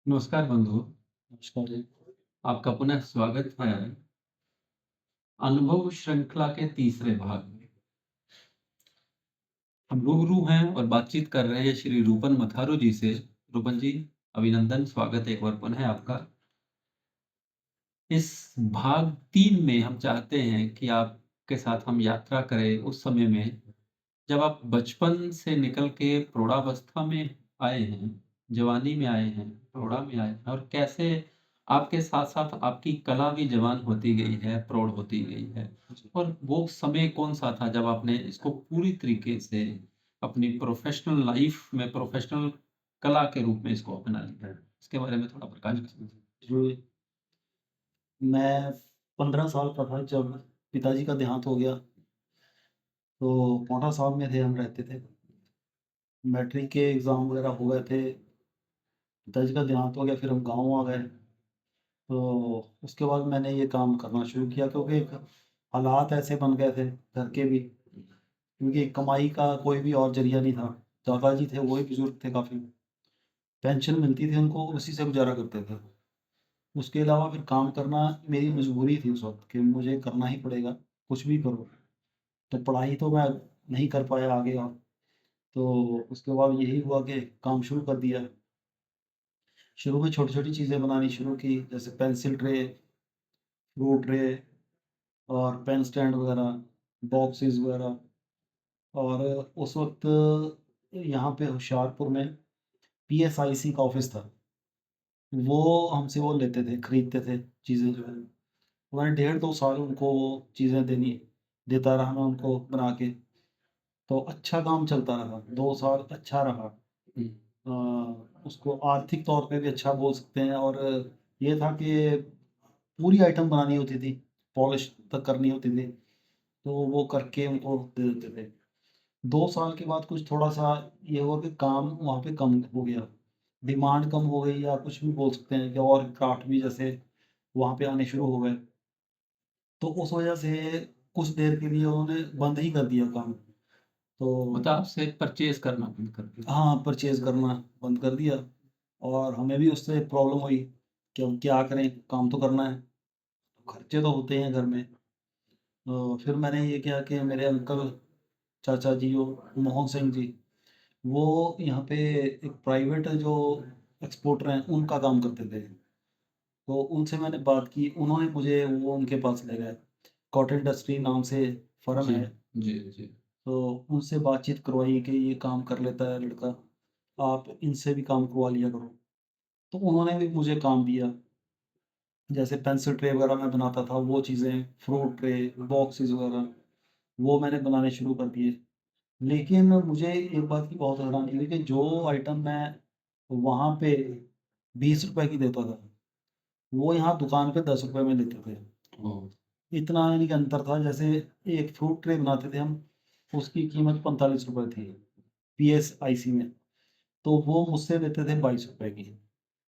नमस्कार बंधु, नमस्कार जी। आपका पुनः स्वागत है अनुभव श्रृंखला के तीसरे भाग में। हम रूबरू हैं और बातचीत कर रहे हैं श्री रूपन मथारू जी से। रूपन जी, अभिनंदन, स्वागत है एक बार पुनः आपका। इस भाग 3 में हम चाहते हैं कि आपके साथ हम यात्रा करें उस समय में, जब आप बचपन से निकल के प्रौढ़ावस्था में आए हैं, जवानी में आए हैं, प्रौढ़ा में आए हैं और कैसे आपके साथ-साथ आपकी कला भी जवान होती गई है, प्रौढ़ होती गई है। जी। और वो समय कौन-सा था जब आपने इसको पूरी तरीके से अपनी प्रोफ़ेशनल लाइफ़ में प्रोफ़ेशनल कला के रूप में इसको अपना लिया? इसके बारे में थोड़ा प्रकाश डालें। जी, मैं 15 साल का था जब पिताजी का देहांत हो गया, तो पाँवटा साहब में थे हम रहते थे। मैट्रिक के एग्ज़ाम वग़ैरह हो गए थे, पिताजी का देहांत हो गया, फिर हम गाँव आ गए। तो उसके बाद मैंने ये काम करना शुरू किया क्योंकि एक हालात ऐसे बन गए थे घर के भी, क्योंकि कमाई का कोई भी और ज़रिया नहीं था। दादाजी थे, वो ही बुज़ुर्ग थे काफ़ी, पेंशन मिलती थी उनको, उसी से गुज़ारा करते थे। उसके अलावा फिर काम करना मेरी मजबूरी थी उस वक़्त कि मुझे करना ही पड़ेगा, कुछ भी करो। तो पढ़ाई तो मैं नहीं कर पाया आगे और तो उसके बाद यही हुआ कि काम शुरू कर दिया। शुरू में छोटी-छोटी चीज़ें बनानी शुरू की, जैसे पेंसिल ट्रे, फ्रूट ट्रे और पेन स्टैंड वग़ैरह, बॉक्सेस वग़ैरह। और उस वक़्त यहाँ पे होशियारपुर में पीएसआईसी का ऑफ़िस था। वो हमसे वो लेते थे, खरीदते थे चीज़ें जो है। मैंने डेढ़ 2 साल उनको वो चीज़ें देता रहा मैं उनको बना के, तो अच्छा काम चलता रहा, 2 साल अच्छा रहा। हुँ, उसको आर्थिक तौर पे भी अच्छा बोल सकते हैं। और ये था कि पूरी आइटम बनानी होती थी, पॉलिश तक करनी होती थी, तो वो करके उनको दे देते थे। 2 साल के बाद कुछ थोड़ा-सा ये हुआ कि काम वहाँ पे कम हो गया, डिमांड कम हो गई या कुछ भी बोल सकते हैं कि और क्राफ्ट भी जैसे वहाँ पे आने शुरू हो गए। तो उस वजह से कुछ देर के लिए उन्होंने बंद ही कर दिया काम। तो मतलब आपसे परचेज़ करना बंद कर दिया। हाँ, परचेज़ करना बंद कर दिया और हमें भी उससे प्रॉब्लम हुई कि अब क्या करें, काम तो करना है, खर्चे तो होते हैं घर में। तो फिर मैंने ये किया कि मेरे अंकल, चाचा जी जो मोहन सिंह जी, वो यहाँ पे एक प्राइवेट जो एक्सपोर्टर हैं, उनका काम करते थे। तो उनसे मैंने बात की, उन्होंने मुझे वो उनके पास ले गए। कॉटन इंडस्ट्री नाम से फ़र्म जी, है। जी, जी। तो उनसे बातचीत करवाई कि ये काम कर लेता है लड़का, आप इनसे भी काम करवा लिया करो। तो उन्होंने भी मुझे काम दिया, जैसे पेंसिल ट्रे वगैरह मैं बनाता था, वो चीज़ें, फ्रूट ट्रे, बॉक्सेस वगैरह, वो मैंने बनाने शुरू कर दिए। लेकिन मुझे एक बात की बहुत हैरानी हुई कि जो आइटम मैं वहाँ पे ₹20 की देता था, वो यहाँ दुकान पे ₹10 में देते थे। ओह! इतना यानी कि अंतर था। जैसे एक फ्रूट ट्रे बनाते थे हम, उसकी कीमत ₹45 थी पीएसआईसी में, तो वो मुझसे लेते थे ₹22 की।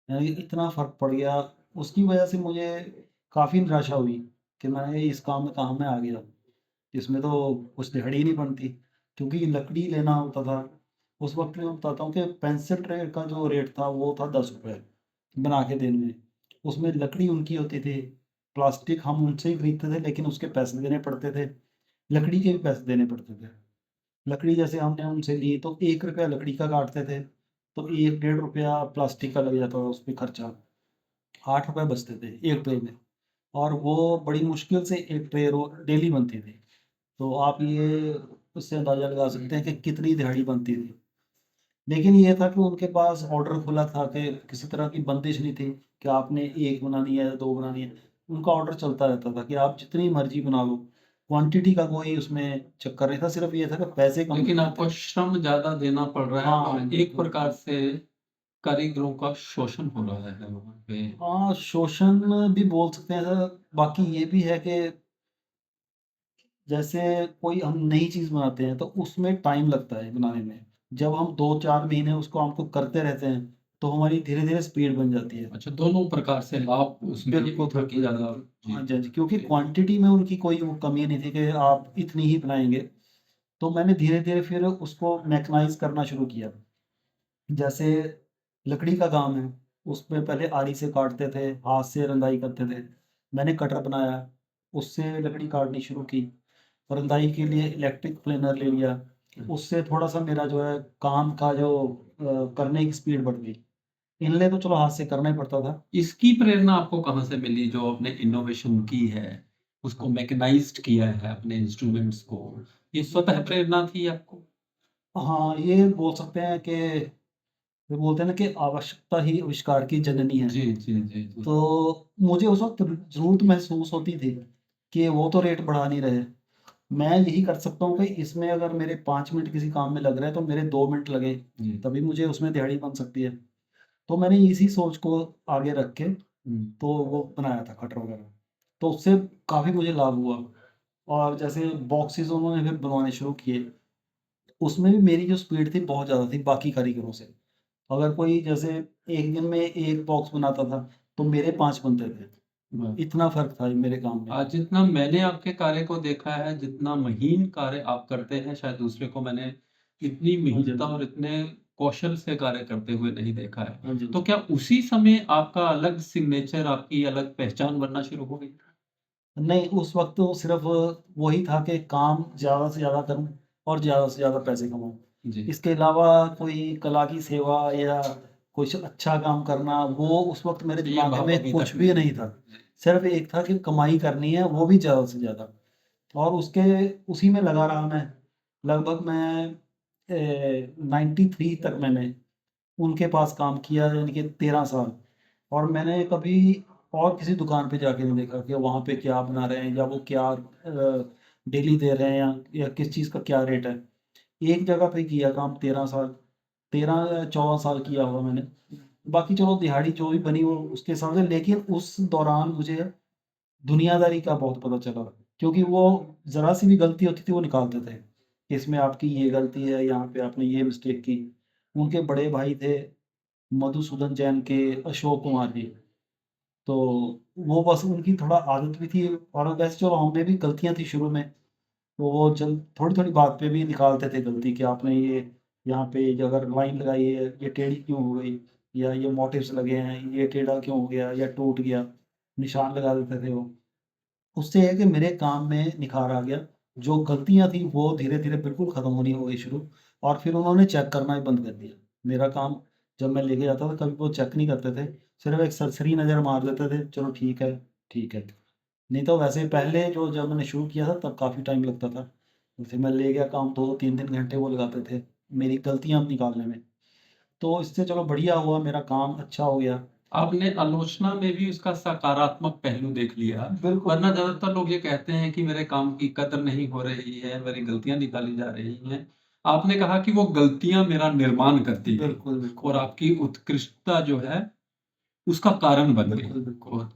यानी कि इतना फ़र्क पड़ गया। उसकी वजह से मुझे काफ़ी निराशा हुई कि मैं इस काम में कहाँ मैं आ गया। इसमें तो कुछ दिहाड़ी ही नहीं बनती, क्योंकि लकड़ी लेना होता था। उस वक़्त में मैं बताता हूँ कि पेंसिल ट्रे का जो रेट था वो था ₹10 बना के देने में। उसमें लकड़ी उनकी होती थी, प्लास्टिक हम उनसे ही खरीदते थे, लेकिन उसके पैसे देने पड़ते थे। लकड़ी के भी पैसे देने पड़ते थे। लकड़ी जैसे हमने उनसे ली तो ₹1 लकड़ी का काटते थे, तो 1 डेढ़ रुपया प्लास्टिक का लग जाता था उसपे खर्चा। ₹8 बचते थे 1 ट्रे में, और वो बड़ी मुश्किल से 1 ट्रे रो डेली बनती थी। तो आप ये उससे अंदाज़ा लगा सकते हैं कि कितनी दिहाड़ी बनती थी। लेकिन ये था कि उनके पास ऑर्डर खुला था, कि किसी तरह की बंदिश नहीं थी कि आपने 1 बनानी है, 2 बनानी है। उनका ऑर्डर चलता रहता था कि आप जितनी मर्ज़ी बना लो। क्वांटिटी का कोई उसमें चक्कर नहीं था, सिर्फ़ ये था कि पैसे कम लेकिन लगते आपको थे। श्रम ज़्यादा देना पड़ रहा है हाँ, और एक प्रकार से कारीगरों का शोषण हो रहा है वहाँ पे। हाँ, शोषण भी बोल सकते हैं सर। बाकी ये भी है कि जैसे कोई हम नई चीज़ बनाते हैं, तो उसमें टाइम लगता है बनाने में। जब हम 2-4 महीने उसको हमको करते रहते हैं, तो हमारी धीरे-धीरे स्पीड बन जाती है। अच्छा, दोनों प्रकार से लाभ उसमें ये भी बिल्कुल, था कि बिल्कुल, ज़्यादा। बिल्कुल। जी, हाँ जी, हाँ जी, क्योंकि क्वांटिटी में उनकी कोई वो कमी नहीं थी कि आप इतनी ही बनाएँगे। तो मैंने धीरे-धीरे फिर उसको मैकेनाइज़ करना शुरू किया। जैसे लकड़ी का काम है, उसमें पहले आरी से काटते थे, हाथ से रंगाई करते थे। मैंने कटर बनाया, उससे लकड़ी काटनी शुरू की। रंगाई के लिए इलेक्ट्रिक प्लेनर ले लिया। उससे थोड़ा-सा मेरा जो है काम का जो करने की स्पीड बढ़ गई। इनले तो चलो हाथ से करना ही पड़ता था। इसकी प्रेरणा आपको कहाँ से मिली जो आपने इनोवेशन की है, उसको मैकेनाइज़्ड किया है अपने इंस्ट्रूमेंट्स को, ये स्वतः प्रेरणा थी आपको? हाँ, ये बोल सकते हैं कि वो बोलते हैं ना कि आवश्यकता ही आविष्कार की जननी है। जी, जी, जी, जी। तो मुझे उस वक़्त ज़रूरत महसूस होती थी कि वो तो रेट बढ़ा नहीं रहे। मैं यही कर सकता हूँ कि इसमें अगर मेरे 5 मिनट किसी काम में लग रहे हैं तो मेरे 2 मिनट लगे, जी। तभी मुझे उसमें दिहाड़ी बन सकती है। तो मैंने इसी सोच को आगे रख के हुँ। तो वो बनाया था कटर वगैरह। तो उससे काफ़ी मुझे लाभ हुआ और जैसे बॉक्सेस उन्होंने फिर बनवाने शुरू किए। उसमें भी मेरी जो स्पीड थी बहुत ज़्यादा थी बाकी कारीगरों से। अगर कोई जैसे एक दिन में 1 बॉक्स बनाता था, तो मेरे 5 बनते थे। वाह! इतना फ़र्क था मेरे काम में। जितना मैंने आपके कार्य को देखा है, जितना महीन कार्य आप करते हैं, शायद दूसरे को मैंने इतनी हाँ जी, हाँ महीनता जी। और इतने कौशल से कार्य करते हुए नहीं देखा है। हाँ जी, हाँ तो जी। क्या उसी समय आपका अलग सिग्नेचर, आपकी अलग पहचान बनना शुरू हो गई? नहीं, उस वक़्त तो सिर्फ़ वही था कि काम ज़्यादा से ज़्यादा करूँ और ज़्यादा से ज़्यादा पैसे कमाऊँ। जी। इसके अलावा कोई कला की सेवा या कुछ अच्छा काम करना, वो उस वक़्त मेरे ये दिमाग भाव में अभी तक कुछ भी नहीं नहीं है। था। जी। सिर्फ़ एक था कि कमाई करनी है, वो भी ज़्यादा से ज़्यादा और उसी में लगा रहा मैं। लगभग मैं 93 तक मैंने उनके पास काम किया यानी कि 13 साल और मैंने कभी और किसी दुकान पे जाके नहीं देखा कि वहाँ पे क्या बना रहे हैं या वो क्या डेली दे रहे हैं या किस चीज़ का क्या रेट है। एक जगह पे किया काम 13 साल, 13 या 14 साल किया होगा मैंने। बाकी चलो दिहाड़ी जो भी बनी वो उसके हिसाब से लेकिन उस दौरान मुझे दुनियादारी का बहुत पता चला क्योंकि वो ज़रा-सी भी गलती होती थी वो निकालते थे। कि इसमें आपकी ये गलती है, यहाँ पे आपने ये मिस्टेक की। उनके बड़े भाई थे मधुसूदन जैन के अशोक कुमार जी। तो वो बस उनकी थोड़ा आदत भी थी और वैसे चलो हमें भी गलतियाँ थी शुरू में। तो वो चल थोड़ी-थोड़ी बात पे भी निकालते थे गलती कि आपने ये यहाँ पे ये अगर लाइन लगाई है, ये टेढ़ी क्यों हो गई? या ये मोटिव्स लगे हैं, ये टेढ़ा क्यों हो गया या टूट गया? निशान लगा देते थे वो। उससे ये है कि मेरे काम में निखार आ गया। जो गलतियाँ थी वो धीरे-धीरे बिल्कुल ख़त्म होनी हो गई शुरू और फिर उन्होंने चेक करना ही बंद कर दिया। मेरा काम जब मैं लेके जाता था कभी वो चेक नहीं करते थे। सिर्फ़ एक सरसरी नज़र मार देते थे, चलो ठीक है, ठीक है। नहीं तो वैसे पहले जो जब मैंने शुरू किया था तब काफ़ी टाइम लगता था। जैसे मैं ले गया काम 2-2 3-3 घंटे वो लगाते थे, मेरी गलतियाँ निकालने में। तो इससे चलो बढ़िया हुआ मेरा काम अच्छा हो गया। आपने आलोचना में भी उसका सकारात्मक पहलू देख लिया, बिल्कुल, वरना ज़्यादातर लोग ये कहते हैं कि मेरे काम की कदर नहीं हो रही है, मेरी गलतियाँ निकाली जा रही हैं। आपने कहा कि वो गलतियाँ मेरा निर्माण करती गईं बिल्कुल, बिल्कुल। और आपकी उत्कृष्टता जो है, उसका कारण बन गई। बिल्कुल, बिल्कुल। बहुत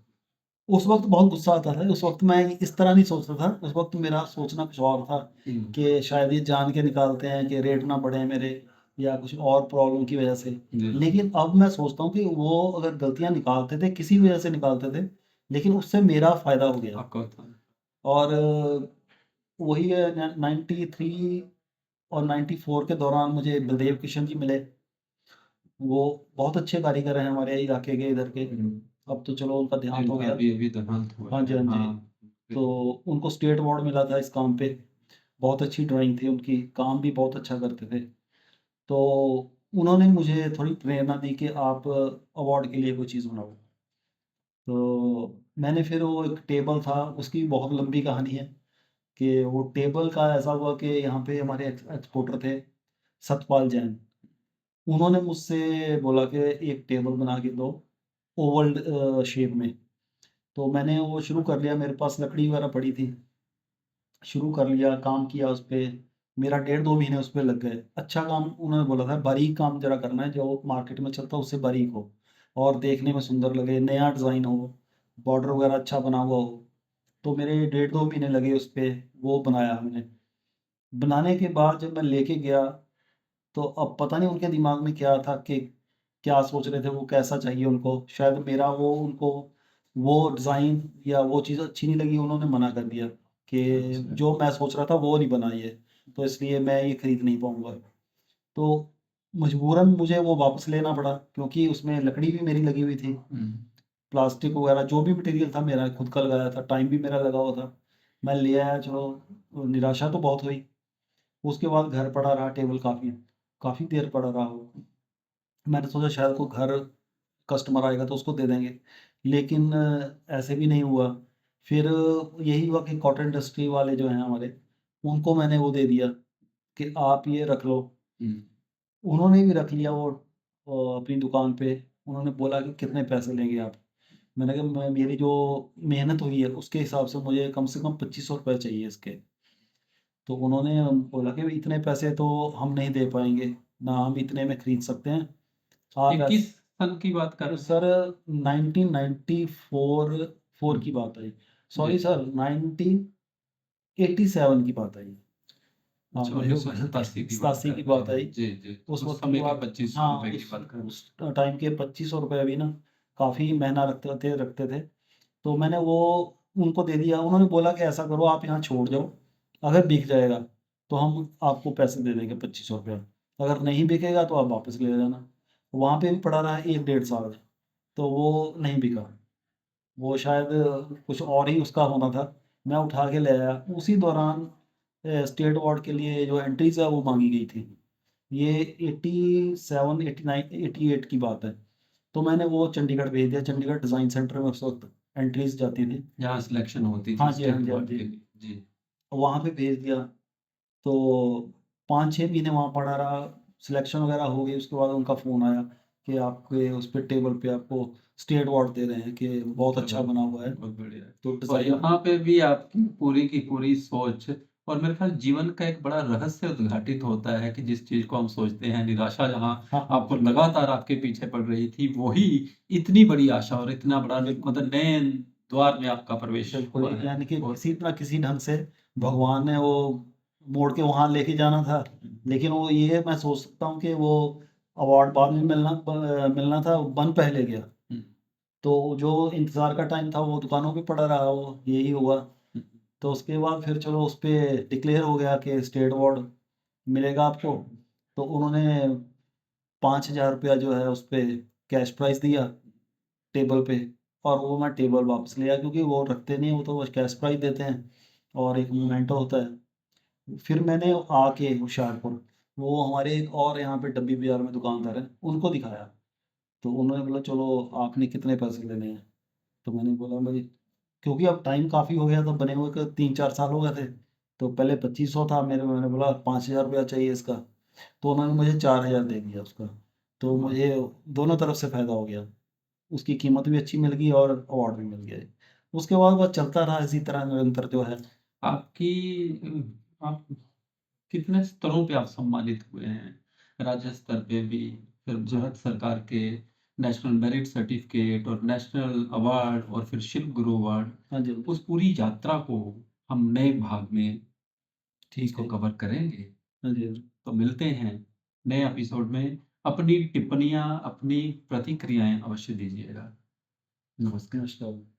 उस वक़्त बहुत गुस्सा आता था, उस वक़्त मैं इस तरह नहीं सोचता था, उस वक़्त मेरा सोचना कुछ और था हुँ, कि शायद ये जान के निकालते हैं कि रेट ना बढ़े मेरे या कुछ और प्रॉब्लम की वज़ह से। जी, लेकिन अब मैं सोचता हूँ कि वो अगर गलतियाँ निकालते थे, किसी वज़ह से निकालते थे, लेकिन उससे मेरा फ़ायदा हो गया आपका उत्तर। और वही है न 93 और 94 के दौरान मुझे बलदेव किशन जी मिले। वो बहुत अच्छे कारीगर हैं हमारे इलाके के इधर के। हुँ, अब तो चलो उनका देहांत हो जिनका गया। अभी-अभी देहांत हुआ हाँ जी, है। हाँ जी। हाँ, तो उनको स्टेट अवार्ड मिला था इस काम पे। बहुत अच्छी ड्राइंग थी उनकी, काम भी बहुत अच्छा करते थे। तो उन्होंने मुझे थोड़ी प्रेरणा दी कि आप अवार्ड के लिए कोई चीज़ बनाओ। तो मैंने फिर वो एक टेबल था, उसकी बहुत लंबी कहानी है कि वो टेबल का ऐसा हुआ कि यहाँ पे हमारे एक्सपोर्टर थे, सतपाल जैन। उन्होंने मुझसे बोला कि एक टेबल बना के दो, ओवल शेप में। तो मैंने वो शुरू कर लिया, मेरे पास लकड़ी वगैरह पड़ी थी। शुरू कर लिया, काम किया उस पे। मेरा डेढ़ 2 महीने उस पे लग गए। अच्छा काम उन्होंने बोला था, बारीक काम ज़रा करना है, जो मार्केट में चलता है उससे बारीक हो और देखने में सुंदर लगे, नया डिज़ाइन हो, बॉर्डर वगैरह अच्छा बना हुआ हो। तो मेरे डेढ़ 2 महीने लगे उस पे, वो बनाया हमने। बनाने के बाद जब मैं लेके गया, तो अब पता नहीं उनके दिमाग में क्या था कि क्या सोच रहे थे वो, कैसा चाहिए उनको। शायद मेरा वो उनको वो डिज़ाइन या वो चीज़ अच्छी नहीं लगी, उन्होंने मना कर दिया कि अच्छा। जो मैं सोच रहा था वो नहीं बना ये, तो इसलिए मैं ये खरीद नहीं पाऊँगा। तो मजबूरन मुझे वो वापस लेना पड़ा क्योंकि उसमें लकड़ी भी मेरी लगी हुई थी, प्लास्टिक वगैरह जो भी मटेरियल था मेरा खुद का लगाया था, टाइम भी मेरा लगा हुआ था। मैं ले आया, चलो निराशा तो बहुत हुई। उसके बाद घर पड़ा रहा टेबल, काफ़ी काफ़ी देर पड़ा रहा वो। मैंने सोचा शायद कोई घर कस्टमर आएगा तो उसको दे देंगे, लेकिन ऐसे भी नहीं हुआ। फिर यही हुआ कि कॉटन इंडस्ट्री वाले जो हैं हमारे, उनको मैंने वो दे दिया कि आप ये रख लो। उन्होंने भी रख लिया वो अपनी दुकान पे। उन्होंने बोला कि कितने पैसे लेंगे आप? मैंने कहा मेरी जो मेहनत हुई है उसके हिसाब से मुझे कम से कम 2500 रुपये चाहिए इसके। तो उन्होंने बोला कि इतने पैसे तो हम नहीं दे पाएंगे, ना हम इतने में खरीद सकते हैं। ये आप किस सन की बात कर तो रहे हैं? सर 1994 फोर की बात आई, जी। सॉरी सर 1987 की बात आई। हाँ अच्छा, मेरे को गलती 1987 की बात 87 कर की रहे बात हैं। आई। जी, जी। उस उस वक्त की समय के बात, 2500 हाँ रुपए की उस बात कर रहे हैं। उस टाइम के 2500 रुपये भी ना काफ़ी महीना रखते थे। तो मैंने वो उनको दे दिया। उन्होंने बोला कि ऐसा करो आप यहाँ छोड़ जाओ, अगर बिक जाएगा तो हम आपको पैसे दे देंगे 2500 रुपये, अगर नहीं बिकेगा तो आप वापस ले जाना। वहाँ पे भी पड़ा रहा 1 डेढ़ साल, तो वो नहीं बिका। वो शायद कुछ और ही उसका होना था। मैं उठा के ले आया, उसी दौरान स्टेट अवार्ड के लिए जो एंट्रीज है वो मांगी गई थी। ये 87 89 88 की बात है। तो मैंने वो चंडीगढ़ भेज दिया, चंडीगढ़ डिज़ाइन सेंटर में उस वक्त एंट्रीज जाती थी। जहाँ सिलेक्शन होती थी हाँ जी, हाँ स्टेट जी, हाँ अवार्ड जी। के लिए। जी। वहाँ पे भेज दिया। तो 5-6 महीने वहाँ पड़ा रहा, सिलेक्शन वगैरह हो गई। उसके बाद उनका फ़ोन आया कि आपके उस पे टेबल पे आपको स्टेट अवार्ड दे रहे हैं कि बहुत अच्छा चलो, बना हुआ है। बहुत बढ़िया है। तो और डिज़ाइन, यहाँ पे भी आपकी पूरी की पूरी सोच और मेरे ख्याल जीवन का एक बड़ा रहस्य उद्घाटित होता है कि जिस चीज़ को हम सोचते हैं, निराशा जहाँ हाँ, हाँ, आपको लगातार आपके पीछे पड़ रही थी, वही इतनी बड़ी आशा और इतना बड़ा बिल्कुल, मतलब नए द्वार में आपका प्रवेश बिल्कुल। हुआ है। यानी कि और किसी ना किसी ढंग से भगवान ने वो मोड़ के वहाँ लेके जाना था। लेकिन वो ये मैं सोच सकता हूँ कि वो अवार्ड बाद में मिलना था, बन पहले गया। हुँ, तो जो इंतज़ार का टाइम था वो दुकानों पे पड़ा रहा, वो यही हुआ। हुँ, तो उसके बाद फिर चलो उस पे डिक्लेयर हो गया कि स्टेट अवार्ड मिलेगा आपको। तो उन्होंने 5000 रुपया जो है उस पे कैश प्राइज़ दिया टेबल पे, और वो मैं टेबल वापस ले आया क्योंकि वो रखते नहीं हैं, वो तो बस कैश प्राइज़ देते हैं और एक मोमेंटो होता है। फिर मैंने आके होशियारपुर, वो हमारे एक और यहाँ पे डब्बी बाज़ार में दुकानदार हैं, उनको दिखाया। तो उन्होंने बोला चलो आपने कितने पैसे लेने हैं? तो मैंने बोला भाई, क्योंकि अब टाइम काफ़ी हो गया था बने हुए, 3-4 साल हो गए थे। तो पहले 2500 था मेरे, मैंने बोला 5000 रुपया चाहिए इसका। तो उन्होंने मुझे 4000 दे दिया उसका। तो मुझे दोनों तरफ से फ़ायदा हो गया, उसकी कीमत भी अच्छी मिल गई और अवार्ड भी मिल गया। उसके बाद बस चलता रहा इसी तरह निरंतर जो है। आपकी आप कितने स्तरों पे आप सम्मानित हुए हैं? राज्य स्तर पे भी, फिर जी, भारत सरकार के नेशनल मेरिट सर्टिफ़िकेट और नेशनल अवार्ड और फिर शिल्प गुरु अवार्ड। हाँ जी, हाँ जी। उस पूरी यात्रा को हम नए भाग में ठीक इसको है। कवर करेंगे। हाँ जी, हाँ जी। तो मिलते हैं नए एपिसोड में। अपनी टिप्पणियाँ, अपनी प्रतिक्रियाएँ अवश्य दीजिएगा। नमस्कार। नमस्कार।